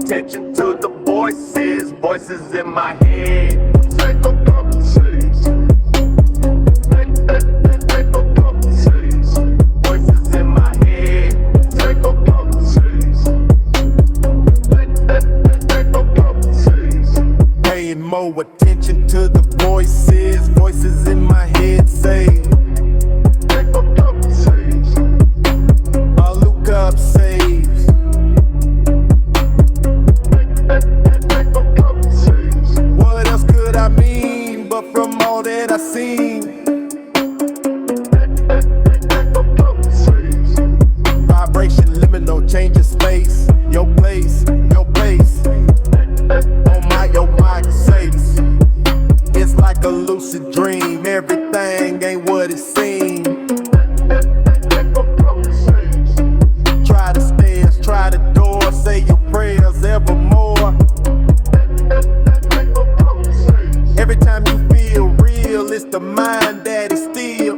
attention to the voices in my head. Take a couple seats. Take a couple seats. Voices in my head. Take a couple seats. Take a couple seats. Paying more attention to the voices in my head say. Take a couple seats. Alukab Saves. What else could I mean but from all that I seen? Vibration liminal, changing space. Your place, your base. Oh my, sakes. It's like a lucid dream. Everything ain't what it seems. Try the stairs, try the door, say your prayers evermore. Every time you feel real, it's the mind that is still.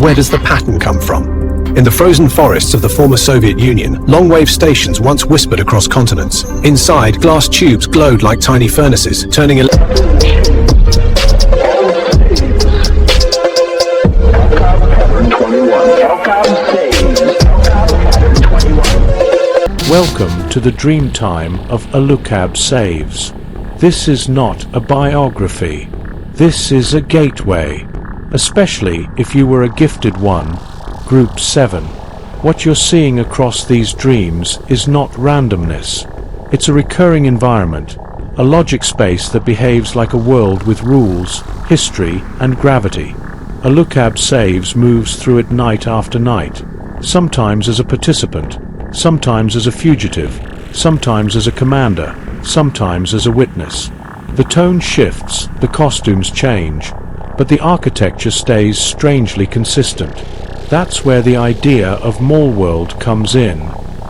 Where does the pattern come from? In the frozen forests of the former Soviet Union, long-wave stations once whispered across continents. Inside, glass tubes glowed like tiny furnaces, turning Welcome to the dream time of Alukab Saves. This is not a biography. This is a gateway. Especially if you were a gifted one, Group 7. What you're seeing across these dreams is not randomness. It's a recurring environment, a logic space that behaves like a world with rules, history, and gravity. Alukab Saves moves through it night after night, sometimes as a participant, sometimes as a fugitive, sometimes as a commander, sometimes as a witness. The tone shifts, the costumes change, but the architecture stays strangely consistent. That's where the idea of Mallworld comes in.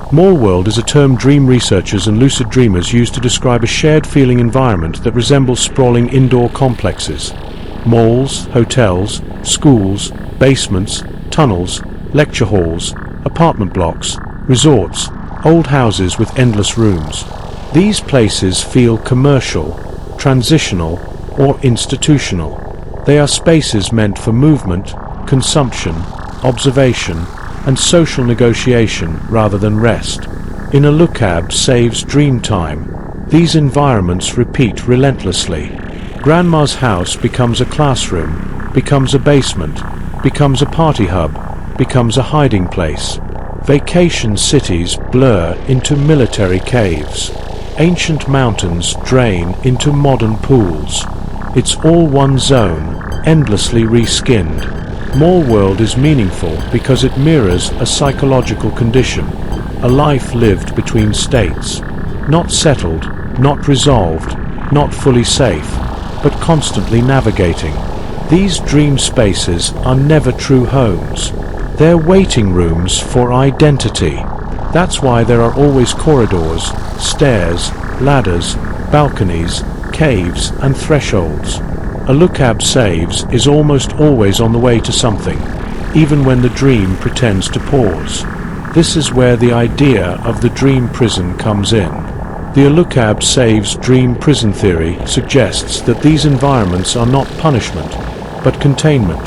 Mallworld is a term dream researchers and lucid dreamers use to describe a shared feeling environment that resembles sprawling indoor complexes. Malls, hotels, schools, basements, tunnels, lecture halls, apartment blocks, resorts, old houses with endless rooms. These places feel commercial, transitional, or institutional. They are spaces meant for movement, consumption, observation, and social negotiation rather than rest. In Alukab Saves dream time, these environments repeat relentlessly. Grandma's house becomes a classroom, becomes a basement, becomes a party hub, becomes a hiding place. Vacation cities blur into military caves. Ancient mountains drain into modern pools. It's all one zone, endlessly reskinned. Mallworld is meaningful because it mirrors a psychological condition, a life lived between states. Not settled, not resolved, not fully safe, but constantly navigating. These dream spaces are never true homes. They're waiting rooms for identity. That's why there are always corridors, stairs, ladders, balconies, caves, and thresholds. Alukab Saves is almost always on the way to something, even when the dream pretends to pause. This is where the idea of the dream prison comes in. The Alukab Saves dream prison theory suggests that these environments are not punishment, but containment.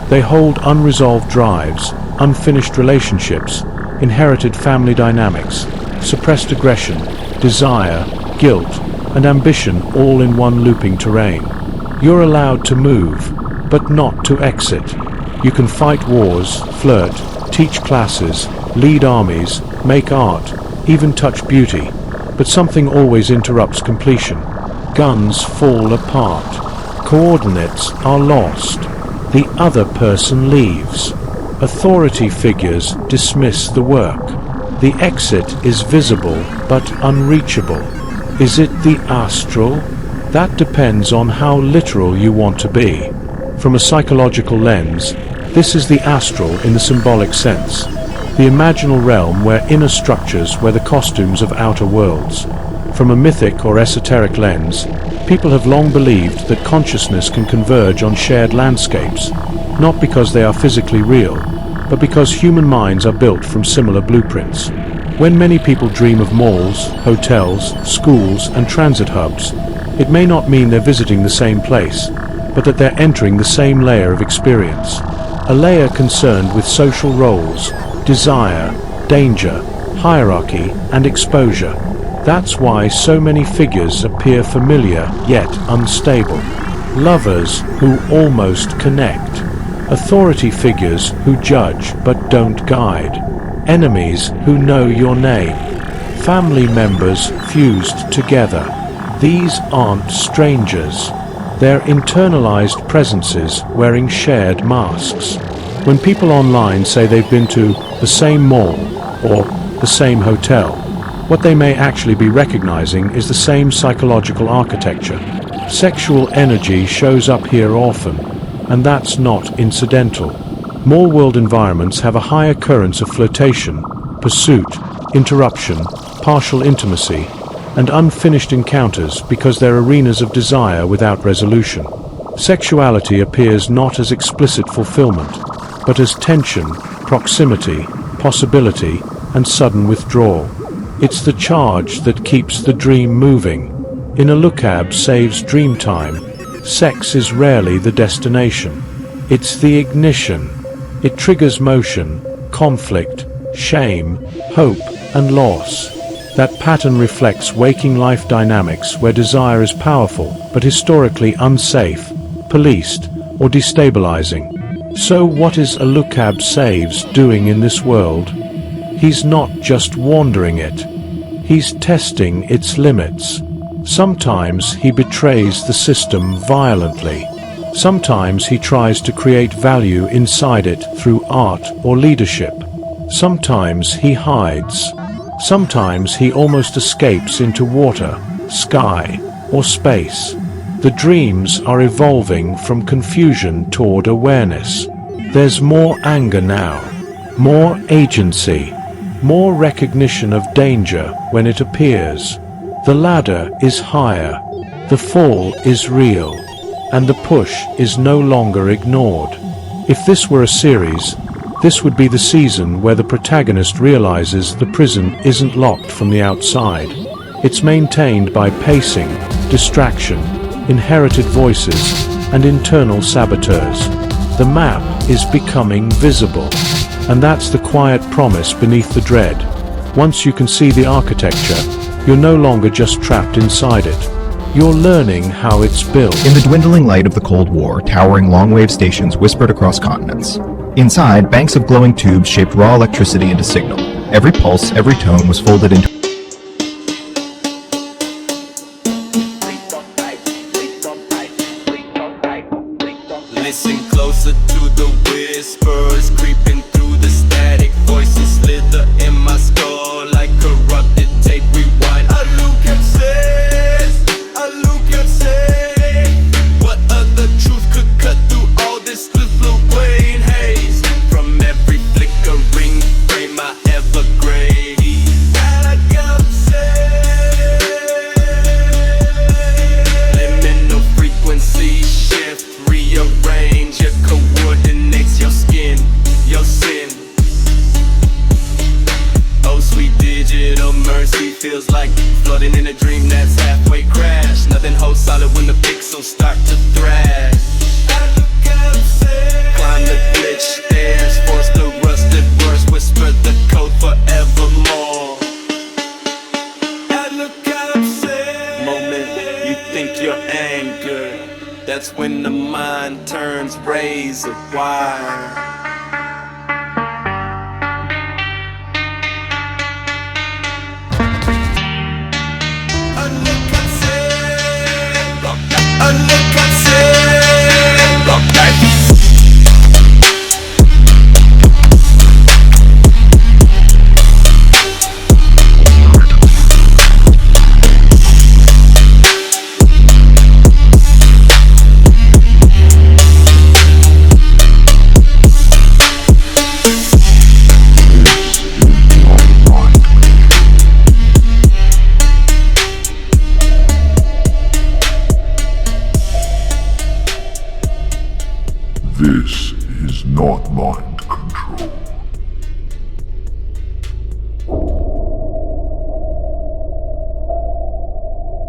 They hold unresolved drives, unfinished relationships, inherited family dynamics, suppressed aggression, desire, guilt, and ambition all in one looping terrain. You're allowed to move, but not to exit. You can fight wars, flirt, teach classes, lead armies, make art, even touch beauty, but something always interrupts completion. Guns fall apart. Coordinates are lost. The other person leaves. Authority figures dismiss the work. The exit is visible but unreachable. Is it the astral? That depends on how literal you want to be. From a psychological lens, this is the astral in the symbolic sense, the imaginal realm where inner structures wear the costumes of outer worlds. From a mythic or esoteric lens, people have long believed that consciousness can converge on shared landscapes, not because they are physically real, but because human minds are built from similar blueprints. When many people dream of malls, hotels, schools, and transit hubs, it may not mean they're visiting the same place, but that they're entering the same layer of experience. A layer concerned with social roles, desire, danger, hierarchy, and exposure. That's why so many figures appear familiar yet unstable. Lovers who almost connect. Authority figures who judge but don't guide. Enemies who know your name. Family members fused together. These aren't strangers. They're internalized presences wearing shared masks. When people online say they've been to the same mall or the same hotel, what they may actually be recognizing is the same psychological architecture. Sexual energy shows up here often, and that's not incidental. Mallworld environments have a high occurrence of flirtation, pursuit, interruption, partial intimacy, and unfinished encounters because they're arenas of desire without resolution. Sexuality appears not as explicit fulfillment, but as tension, proximity, possibility, and sudden withdrawal. It's the charge that keeps the dream moving. In Alukab Saves Dreamtime, sex is rarely the destination. It's the ignition. It triggers motion, conflict, shame, hope, and loss. That pattern reflects waking life dynamics where desire is powerful but historically unsafe, policed, or destabilizing. So what is Alukab Saves doing in this world? He's not just wandering it. He's testing its limits. Sometimes he betrays the system violently. Sometimes he tries to create value inside it through art or leadership. Sometimes he hides. Sometimes he almost escapes into water, sky, or space. The dreams are evolving from confusion toward awareness. There's more anger now, more agency, more recognition of danger when it appears. The ladder is higher, the fall is real, and the push is no longer ignored. If this were a series, this would be the season where the protagonist realizes the prison isn't locked from the outside. It's maintained by pacing, distraction, inherited voices, and internal saboteurs. The map is becoming visible, and that's the quiet promise beneath the dread. Once you can see the architecture, you're no longer just trapped inside it. You're learning how it's built. In the dwindling light of the Cold War, towering long-wave stations whispered across continents. Inside, banks of glowing tubes shaped raw electricity into signal. Every pulse, every tone was folded into Listen closer to the whispers creeping through the static. Voices slither in my skull like corrupted tape rewind. Alukab says, Alukab says, what other truth could cut through all this fluid haze? From every flickering frame I ever grade. Alukab says, liminal frequency shift, rearrange your coordinates, your skin, your sin. Oh sweet digital mercy, feels like floating in a dream that's halfway crashed. Nothing holds solid when the pixels start to thrash. Climb the glitch stairs, force the rusted words, whisper the code forevermore. Moment you think you're angered, that's when the mind turns razor wire. This is not mine.